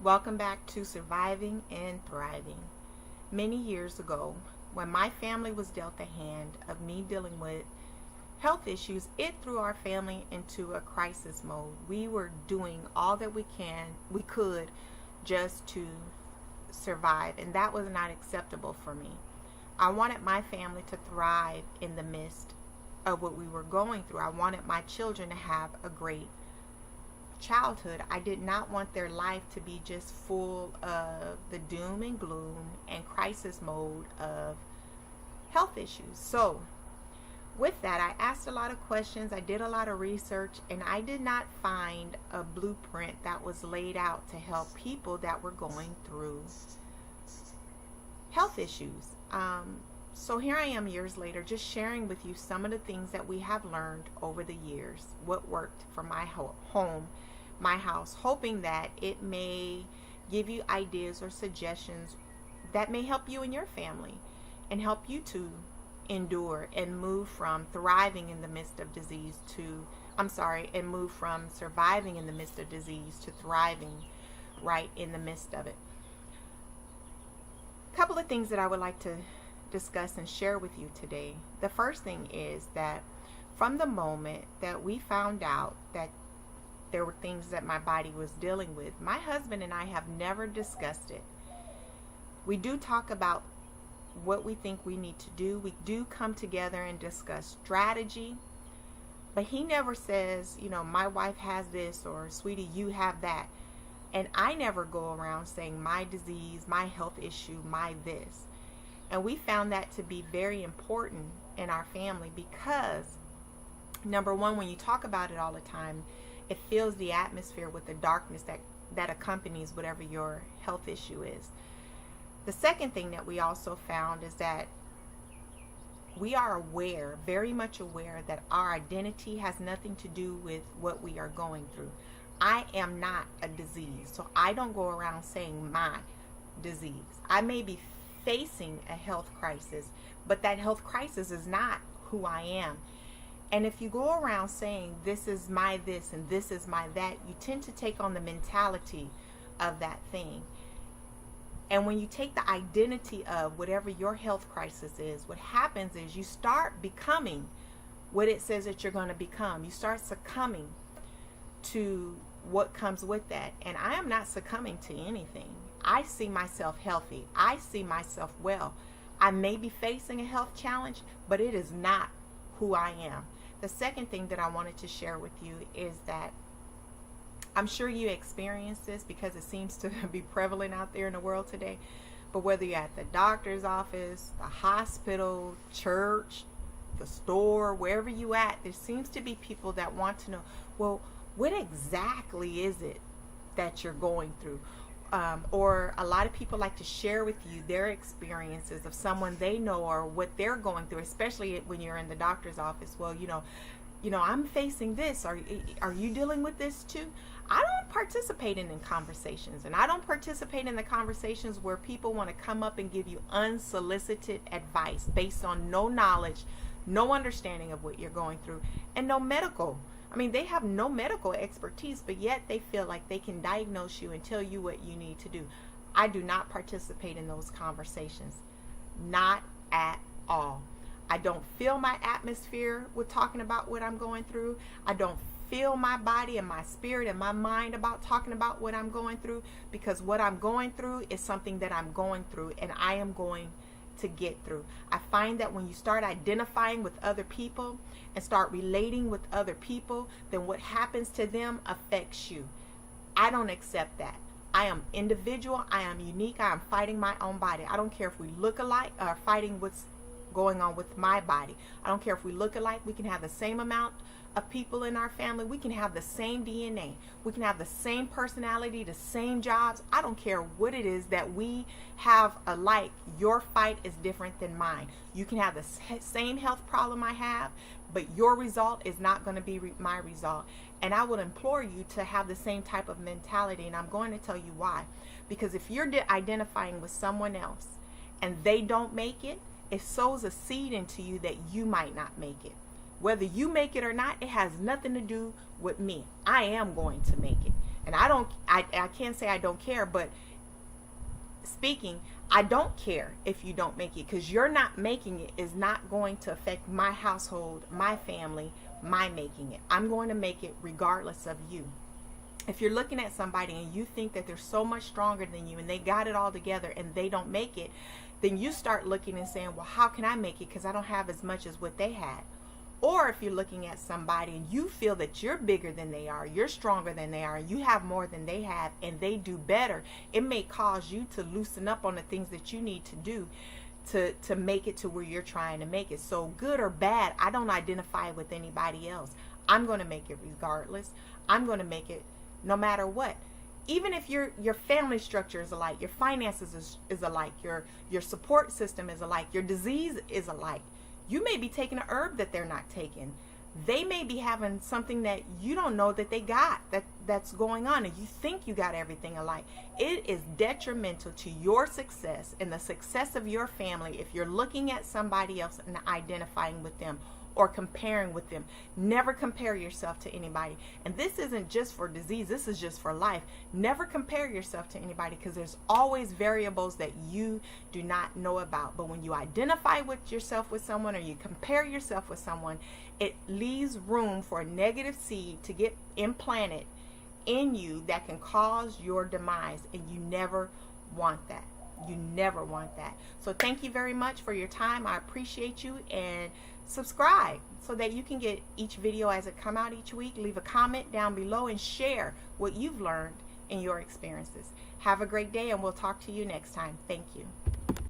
Welcome back to Surviving and Thriving. Many years ago, when my family was dealt the hand of me dealing with health issues, it threw our family into a crisis mode. We were doing all that we could just to survive, and that was not acceptable for me. I wanted my family to thrive in the midst of what we were going through. I wanted my children to have a great childhood. I did not want their life to be just full of the doom and gloom and crisis mode of health issues. So with that, I asked a lot of questions, I did a lot of research, and I did not find a blueprint that was laid out to help people that were going through health issues. So here I am years later, just sharing with you some of the things that we have learned over the years, what worked for my home, my house, hoping that it may give you ideas or suggestions that may help you and your family and help you to endure and move from thriving in the midst of disease and move from surviving in the midst of disease to thriving right in the midst of it. A couple of things that I would like to discuss and share with you today. The first thing is that from the moment that we found out that there were things that my body was dealing with, my husband and I have never discussed it. We do talk about what we think we need to do. We do come together and discuss strategy, but he never says, my wife has this, or sweetie, you have that. And I never go around saying my disease, my health issue, my this. And we found that to be very important in our family because, number one, when you talk about it all the time, it fills the atmosphere with the darkness that accompanies whatever your health issue is. The second thing that we also found is that we are aware, very much aware, that our identity has nothing to do with what we are going through. I am not a disease, so I don't go around saying my disease. I may be facing a health crisis, but that health crisis is not who I am. And if you go around saying this is my this and this is my that, you tend to take on the mentality of that thing. And when you take the identity of whatever your health crisis is, what happens is you start becoming what it says that you're going to become. You start succumbing to what comes with that. And I am not succumbing to anything. I see myself healthy. I see myself well. I may be facing a health challenge, but it is not who I am. The second thing that I wanted to share with you is that I'm sure you experience this because it seems to be prevalent out there in the world today. But whether you're at the doctor's office, the hospital, church, the store, wherever you at, there seems to be people that want to know, well, what exactly is it that you're going through? Or a lot of people like to share with you their experiences of someone they know or what they're going through, especially when you're in the doctor's office. Well, I'm facing this. Are you dealing with this too? I don't participate in conversations, and I don't participate in the conversations where people want to come up and give you unsolicited advice based on no knowledge, no understanding of what you're going through, and no medical. They have no medical expertise, but yet they feel like they can diagnose you and tell you what you need to do. I do not participate in those conversations. Not at all. I don't fill my atmosphere with talking about what I'm going through. I don't fill my body and my spirit and my mind about talking about what I'm going through, because what I'm going through is something that I'm going through and I am going to get through. I find that when you start identifying with other people and start relating with other people, then what happens to them affects you. I don't accept that. I am individual. I am unique. I am fighting my own body. I don't care if we look alike or fighting what's going on with my body. I don't care if we look alike. We can have the same amount of people in our family. We can have the same DNA. We can have the same personality, the same jobs. I don't care what it is that we have alike. Your fight is different than mine. You can have the same health problem I have, but your result is not going to be my result. And I would implore you to have the same type of mentality, and I'm going to tell you why. Because if you're identifying with someone else and they don't make it, it sows a seed into you that you might not make it. Whether you make it or not, it has nothing to do with me. I am going to make it. And I can't say I don't care, but speaking, I don't care if you don't make it, because you're not making it is not going to affect my household, my family, my making it. I'm going to make it regardless of you. If you're looking at somebody and you think that they're so much stronger than you and they got it all together and they don't make it, then you start looking and saying, well, how can I make it, because I don't have as much as what they had? Or if you're looking at somebody and you feel that you're bigger than they are, you're stronger than they are, you have more than they have, and they do better, it may cause you to loosen up on the things that you need to do to make it to where you're trying to make it. So good or bad, I don't identify with anybody else. I'm going to make it regardless. I'm going to make it no matter what. Even if your family structure is alike, your finances is alike, your support system is alike, your disease is alike. You may be taking a herb that they're not taking. They may be having something that you don't know that they got, that's going on, and you think you got everything alike. It is detrimental to your success and the success of your family if you're looking at somebody else and identifying with them or comparing with them. Never compare yourself to anybody. And this isn't just for disease, this is just for life. Never compare yourself to anybody, because there's always variables that you do not know about. But when you identify with yourself with someone, or you compare yourself with someone, it leaves room for a negative seed to get implanted in you that can cause your demise, and you never want that. You never want that. So thank you very much for your time. I appreciate you, and subscribe so that you can get each video as it come out each week. Leave a comment down below and share what you've learned in your experiences. Have a great day, and we'll talk to you next time. Thank you.